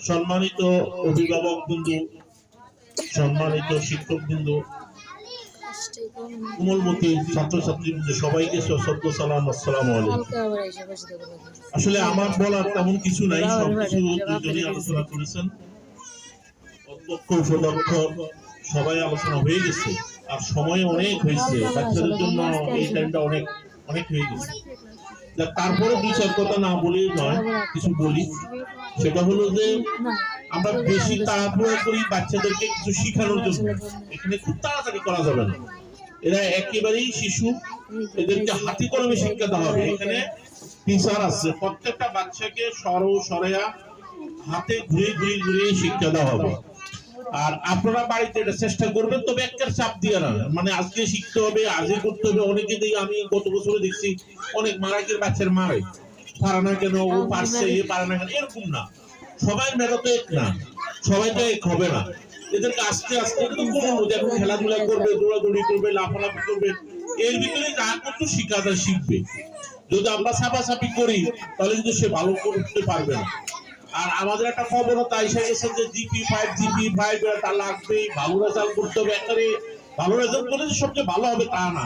সম্মানিত অভিভাবক বৃন্দ, সম্মানিত শিক্ষক বৃন্দ, কোমলমতি ছাত্রছাত্রী বৃন্দ, সবাইকে সশ্রদ্ধ সালাম, আসসালামু আলাইকুম। আসলে আমার বলার তেমন কিছু নাই, সবকিছু দুজনেই আলোচনা করেছেন। অধ্যক্ষ উপাধ্যক্ষ সবাই আলোচনা হয়ে গেছে, আর সময় অনেক হয়েছে, বাচ্চাদের জন্য এই টাইমটা অনেক অনেক হয়ে গেছে। তারপরে দুই চার কথা না বলি নয়, কিছু বলি। সেটা হলো যে আমরা বেশি তাড়াহুড়া করি বাচ্চাদেরকে কিছু শিখানোর জন্য, এখানে খুব তাড়াতাড়ি করা যাবে না। এরা একেবারেই শিশু, এদেরকে হাতে কলমে শিক্ষাতে হবে। এখানে টিচার আছে, প্রত্যেকটা বাচ্চাকে সরেয়া হাতে ঘুরিয়ে ঘুরিয়ে ঘুরিয়ে শিক্ষা দেওয়া হবে। আর আপনারা বাড়িতে এটা চেষ্টা করবেন, তবে একটা চাপ দিয়ে না, মানে আজকে শিখতে হবে, আজকে করতে হবে। অনেকে দেখি, আমি গত বছরে দেখছি অনেক মারাকের বাচ্চার মারে, পারে না কেন, ও পারছে, এ পারে না কেন, এরকম না। সবাই মেধা তো এক না, সবাই তো এক হবে না। এদেরকে আস্তে আস্তে কিন্তু যখন খেলাধুলা করবে, দৌড়াদৌড়ি করবে, লাফালাফি করবে, এর ভিতরে যা কিছু শিখা যায় শিখবে। যদি আমরা ছাপাছাপি করি তাহলে কিন্তু সে ভালো করতে পারবে না। আর আমাদের একটা খবরতা এসে গেছে যে জিপি5 তা লাগবেই, ভালো রেজাল্ট করতে হবে। একেবারে ভালো রেজাল্ট করলে যে সবচেয়ে ভালো হবে তা না,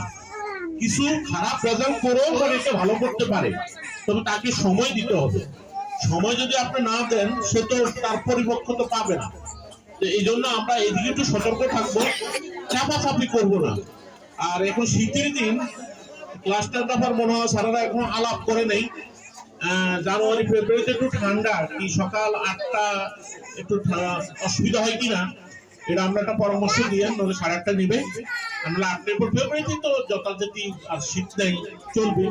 কিছু খারাপ রেজাল্ট করেও এটা ভালো করতে পারে, তবে তাকে সময় দিতে হবে। সময় যদি আপনি না দেন, সে তো তার পরিপক্কতা পাবে না। এই জন্য আমরা এদিকে একটু সতর্ক থাকবো, চাপাচাপি করবো না। আর এখন শীতের দিন, ক্লাসটার ব্যাপার মনে হয় সারারা এখন আলাপ করে নেই। জানুয়ারি ফেব্রুয়ারিতে একটু ঠান্ডা, কি সকাল 8টা একটু অসুবিধা হয় কিনা, এটা আমরা একটা পরামর্শ দিয়ে, নলে 8:30 নেবে। আমরা 8 এপ্রিল ফেব্রুয়ারিতে তো যথাযথি আর শীত নেই, চলবে।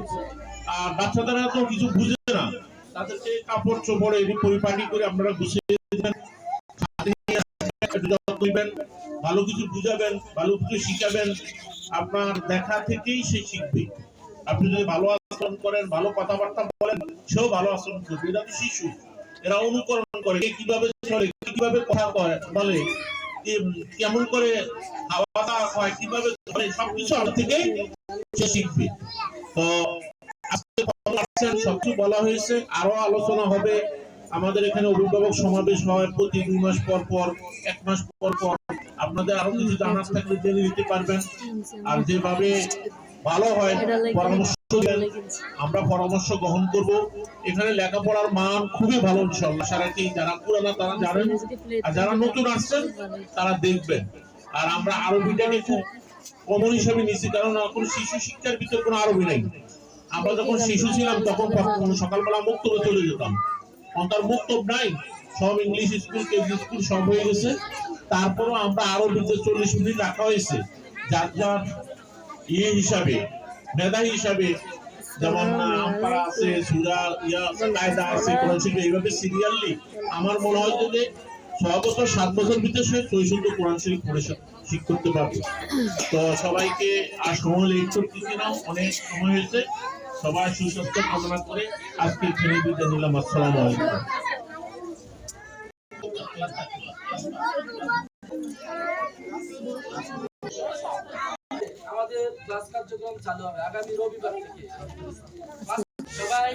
আর বাচ্চাদের তো কিছু বুঝে না, তাদেরকে কাপড় চোপড় এদিক পরিপাটি করে আপনারা গুছিয়ে দেবেন, ভালো কিছু বুঝাবেন, ভালো কিছু শিখাবেন। আপনার দেখা থেকেই সে শিখবে। আপনি যদি ভালো আচরণ করেন, ভালো কথাবার্তা বলেন, সেও ভালো আচরণ করবে। এরা তো শিশু, এরা অনুকরণ করে, কিভাবে চলে, কিভাবে কথা বলে, কেমন করে খাওয়া দাওয়া হয়, কিভাবে সবকিছু আমার থেকেই সে শিখবে। তো আজকে সবকিছু বলা হয়েছে, আরো আলোচনা হবে। আমাদের এখানে অভিভাবক সমাবেশ হয় প্রতি 2 মাস পর পর, 1 মাস পর পর। আপনাদের আরো কিছু জানার থাকলে জেনে নিতে পারবেন। আর যেভাবে ভালো হয় পরামর্শ দেন, আমরা পরামর্শ গ্রহণ করব। এখানে লেখাপড়ার মান খুবই ভালো ইনশাআল্লাহ। সারাটি যারা পুরানা তারা জানেন, আর যারা নতুন আসছেন তারা দেখবেন। আর আমরা আরবিটাকে খুব কমন হিসেবে নিচ্ছি, কারণ এখন শিশু শিক্ষার ভিতরে কোনো আরবি নাই। আমরা যখন শিশু ছিলাম তখন সকালবেলা মুক্তবে চলে যেতাম, তার মুক্তব নাই, সব ইংলিশ স্কুল, কেজি স্কুল সব হয়ে গেছে। তারপরও আমরা আরবিতে 40 মিনিট রাখা হয়েছে, যার যার ইয়ে হিসাবে, মেধা হিসাবে। যেমন আমপারা আছে, সূরা কায়দা আছে, কোরআন শরীফ, এইভাবে সিরিয়ালি আমার মনে হয় যে 6 বছর 7 বছর ভিতরে সে 64 কোরআন শরীফ পড়ে শিখ করতে পারবে। তো সবাইকে আর সময় লেট করতেছি না, অনেক সময় হয়েছে। সবাই সুস্বাস্থ্য কামনা করে আজকে ছেড়ে দিতে নিলাম। আসসালামু আলাইকুম। আমাদের ক্লাস কার্যক্রম চালু হবে আগামী রবিবার থেকে। সবাই